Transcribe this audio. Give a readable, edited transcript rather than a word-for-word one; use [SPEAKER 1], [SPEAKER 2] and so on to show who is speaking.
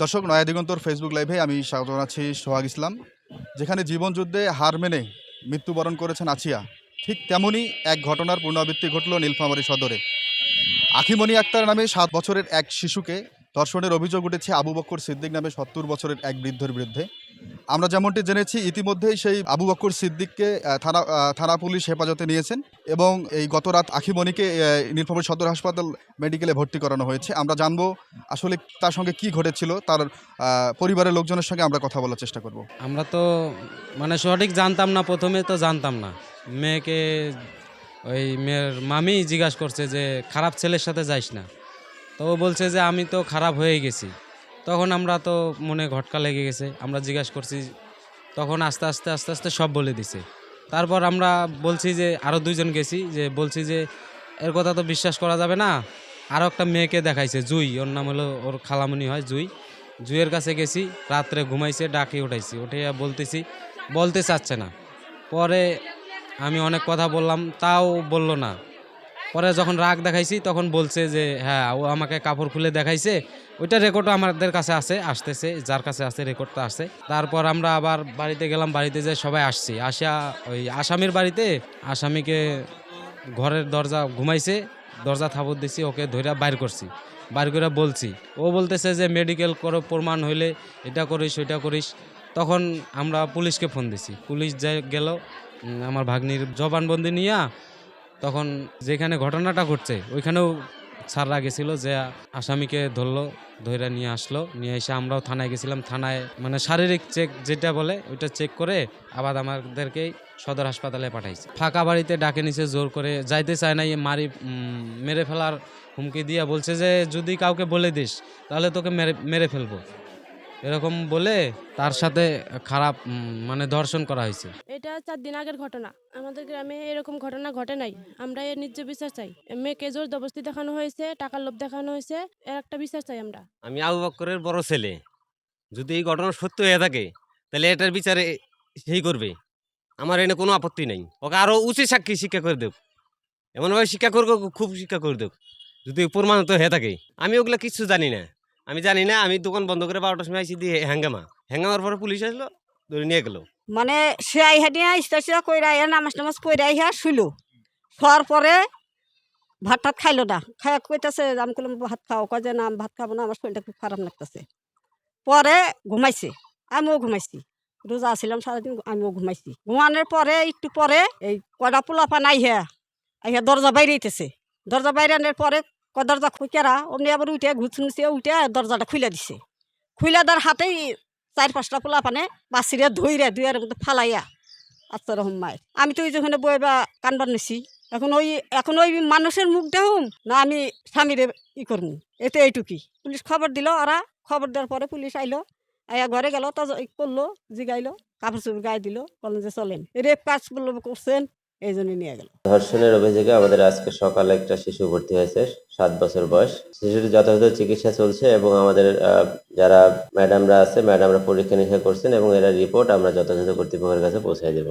[SPEAKER 1] দর্শক, নয়া দিগন্তর ফেসবুক লাইভে আমি স্বাগত জানাচ্ছি সোহাগ ইসলাম। যেখানে জীবনযুদ্ধে হার মেনে মৃত্যুবরণ করেছেন আছিয়া, ঠিক তেমনই এক ঘটনার পুনরাবৃত্তি ঘটল নীলফামারী সদরে। আখিমণি আক্তার নামে ৭ বছরের এক শিশুকে ধর্ষণের অভিযোগ উঠেছে আবু বক্কর সিদ্দিক নামে ৭০ বছরের এক বৃদ্ধের বিরুদ্ধে। আমরা যেমনটি জেনেছি, ইতিমধ্যেই সেই আবু বক্কর সিদ্দিককে থানা পুলিশ হেফাজতে নিয়েছেন এবং এই গত রাত আখিমণিকে নীলফামারী সদর হাসপাতাল মেডিকেলে ভর্তি করানো হয়েছে। আমরা জানবো আসলে তার সঙ্গে কি ঘটেছিল, তার পরিবারের লোকজনের সঙ্গে আমরা কথা বলার চেষ্টা করব।
[SPEAKER 2] আমরা তো সঠিক জানতাম না, প্রথমে তো জানতাম না। মেয়েকে ওই মেয়ের মামি জিজ্ঞাসা করছে যে খারাপ ছেলের সাথে যাইস না, তো ও বলছে যে আমি তো খারাপ হয়ে গেছি। তখন আমরা তো মনে ঘটকা লেগে গেছে, আমরা জিজ্ঞাসা করছি, তখন আস্তে আস্তে আস্তে আস্তে সব বলে দিছে। তারপর আমরা বলছি যে আরও দুইজন গেছি, যে বলছি যে এর কথা তো বিশ্বাস করা যাবে না। আরও একটা মেয়েকে দেখাইছে, জুই, ওর নাম হলো, ওর খালামণি হয় জুই। জুইয়ের কাছে গেছি, রাত্রে ঘুমাইছে, ডাকি উঠাইছি, উঠে বলতে চাচ্ছে না। পরে আমি অনেক কথা বললাম, তাও বলল না। পরে যখন রাগ দেখাইছি তখন বলছে যে হ্যাঁ, ও আমাকে কাপড় খুলে দেখাইছে, ওইটা রেকর্ডও আমাদের কাছে আসতেছে, যার কাছে আছে রেকর্ডটা আছে। তারপর আমরা আবার বাড়িতে গেলাম, বাড়িতে যে সবাই আসা ওই আসামির বাড়িতে, আসামিকে ঘরের দরজা ঘুমাইছে, দরজা থাপড় দিছি, ওকে ধইরা বাইর করছি, বাইর করে বলছি। ও বলতেছে যে মেডিকেল করে প্রমাণ হইলে এটা করিস ওইটা করিস। তখন আমরা পুলিশকে ফোন দিছি, পুলিশ যে গেল আমার ভাগ্নির জবানবন্দি নিয়ে। তখন যেখানে ঘটনাটা ঘটছে ওইখানেও স্যাররা গেছিল, যে আসামিকে ধইরা নিয়ে আসলো, নিয়ে এসে আমরাও থানায় গেছিলাম। থানায় শারীরিক চেক যেটা বলে ওইটা চেক করে আবার আমাদেরকে সদর হাসপাতালে পাঠাইছে। ফাঁকা বাড়িতে ডাকে নিছে, জোর করে যাইতে চায় না, মেরে ফেলার হুমকি দিয়ে বলছে যে যদি কাউকে বলে দিস তাহলে তোকে মেরে ফেলবো, এরকম বলে তার সাথে খারাপ ধর্ষণ করা হয়েছে।
[SPEAKER 3] এটা 4 দিন আগের ঘটনা। আমাদের গ্রামে এরকম ঘটনা ঘটে নাই। আমরা এর ন্যায্য বিচার চাই। মেয়েকে জোর জবরদস্তি দেখানো হয়েছে, টাকার লোভ দেখানো হয়েছে, এর একটা বিচার চাই আমরা।
[SPEAKER 4] আমি আবু বক্করের বড় ছেলে, যদি এই ঘটনা সত্য হয়ে থাকে তাহলে এটার বিচারে সেই করবে। আমার এনে কোনো আপত্তি নেই, ওকে আরো উচিত সাক্ষী শিক্ষা করে দেব, এমনভাবে শিক্ষা করবো, খুব শিক্ষা করে দেব যদি প্রমাণিত হয়ে থাকে। আমি ওগুলো কিছু জানি না, আমি দোকান বন্ধ করে 12টার সময় আইসি দিয়ে হ্যাঙ্গামার পরে পুলিশ আসলো, ধরে নিয়ে গেল।
[SPEAKER 5] সে আইহা দিয়ে ইস্তা কইরা নামাজ কইরা আইহা শুইলো। শোয়ার পরে ভাত টাত খাইলো না, খাইয়া কইতাছে, আমি বললাম ভাত খাও, কয় যে না আমি ভাত খাবো না, আমার শরীরটা খুব খারাপ লাগতেছে। পরে ঘুমাইছে, আমিও ঘুমাইছি, রোজা ছিলাম সারাদিন, আমিও ঘুমাইছি। ঘুমানোর পরে একটু পরে এই কয়টা পোলাপান আইহা দরজা বাইরেইতেছে। দরজা বাইরে আনার পরে দরজা খুঁকেরা অমনি আবার উঠে ঘুচছে, উঠে দরজাটা খুলে দিছে। খুলে দেওয়ার হাতেই 4-5টা পোলাপানে বাসিরে ধইরে দুয়ার মধ্যে ফালাইয়া আচ্ছা রহম মায়ের। আমি তো ওই যেখানে বইবা কানবার নিছি, এখন ওই মানুষের মুখ দেখুম না আমি স্বামীরে করবো, এতে এইটুকি। পুলিশ খবর দিল, ওরা খবর দেওয়ার পরে পুলিশ আইলো, আইয়া ঘরে গেল, তো করলো, জিগাইলো, কাপড় চোপড় গায়ে দিল, বলেন যে চলেন, রেপ কাজ করছেন, এই জন্য নিয়ে গেল।
[SPEAKER 6] ধর্ষণের অভিযোগে আমাদের আজকে সকালে একটা শিশু ভর্তি হয়েছে, 7 বছর বয়স। শিশুটির যথাযথ চিকিৎসা চলছে এবং আমাদের যারা ম্যাডামরা পরীক্ষা নিরীক্ষা করছেন এবং এরা রিপোর্ট আমরা যথাযথ কর্তৃপক্ষের কাছে পৌঁছায় দেব।